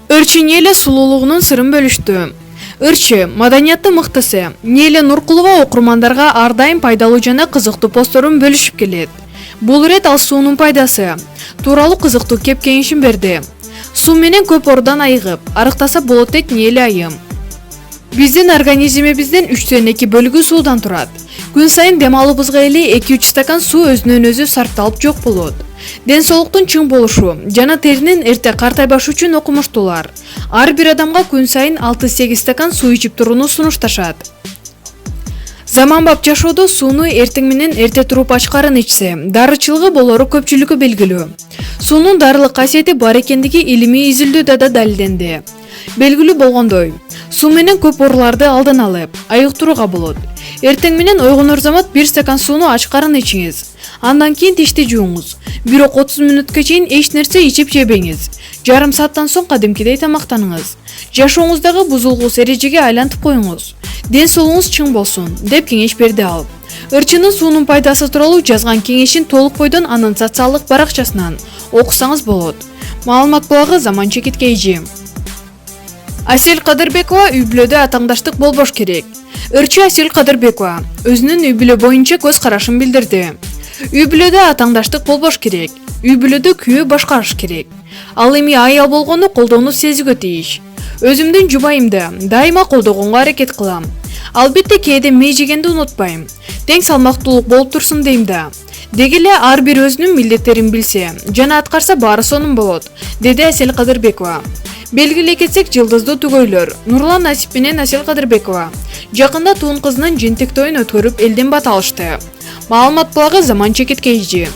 Ырчы Неле сулуулугунун сырын бөлүштү. Ырчы маданияттын мыктысы Неле Нуркулова окурмандарга ар дайым пайдалуу жана кызыктуу постторун бөлүшүп келет. Бул ирет ал суунун пайдасы тууралуу кызыктуу кеп кеңешин берди. Суу менен көп ордон айыгып, арыктаса болот дейт Неле айым. Биздин организмибиздин 3/2 бөлүгү суудан турат. Күн сайын дем алуубузга эле 2-3 стакан суу өзүнөн өзү сарпталып жок болот. Ден соолуктун чың болушу жана теринин эрте картайбашы үчүн окумуштуулар ар бир адамга күн сайын 6-8 стакан суу ичип турууну сунушташат. Заманбап жашоодо сууну эртең менен эрте туруп ачкарын ичсе, дарычылыгы болору көпчүлүккө белгилүү. Суунун дарылык касиети бар экендиги илимий изилдөөдө да далилденди. Белгилүү болгондой, суу менен көп ооруларды алдын алып, айыктырууга болот. Эртең менен ойгонор замат 1 стакан сууну ачкарын ичиңиз. Андан кийин тишти жууңуз. Бирок 30 мүнөткө чейин эч нерсе ичип жебеңиз. Жарым сааттан соң кадимкидей тамактаныңыз. Жашооңуздагы бузулгус эрежеге айлантып коюңуз. Ден соолугуңуз чың болсун, деп кеңеш берди ал. Ырчынын суунун пайдасы тууралуу жазган кеңешин толук бойдон анын социалдык баракчасынан окусаңыз болот. Маалымат булагы Заман Чекит KG. Асел Кадырбекова үй бүлөдө атаңдаштык болбош керек. Ырчы Асел Кадырбекова өзүнүн үй бүлө боюнча көз карашын билдирди. Үй бүлөдө атаңдаштык болбош керек. Үй бүлөдө күйөө башкарыш керек. Ал эми аял болгону колдоону сезүүгө тийиш. Өзүмдүн жубайымды дайыма колдогонго аракет кылам. Албетте кээде мей жегенди унутпайм. Тең салмактуулук болуп турсун дейм да. Деги эле ар бир өзүнүн милдеттерин билсе жана аткарса баары сонун болот, деди Асел Кадырбекова. Белгилей кетсек, жылдыздуу түгөйлөр Нурлан Насип менен Асел Кадырбекова жакында туун кызынын жентек тоюн өткөрүп элден бат алышты. Маалымат булагы Заман Чекит KG.